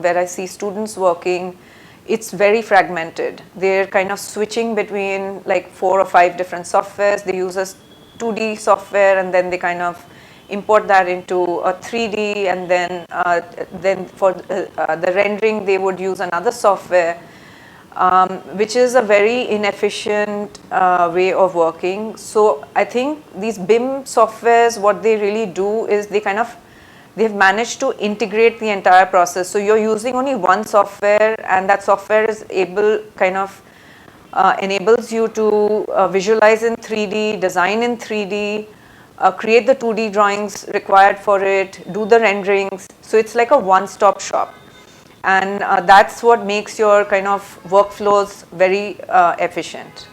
where I see students working, it's very fragmented. They're kind of switching between like 4 or 5 different softwares. They use a 2D software, and then they kind of import that into a 3D, and then for the rendering they would use another software, which is a very inefficient way of working. So I think these BIM softwares, what they really do is they've managed to integrate the entire process. So you're using only one software, and that software is enables you to visualize in 3D, design in 3D, create the 2D drawings required for it, do the renderings. So it's like a one-stop shop. And that's what makes your kind of workflows very efficient.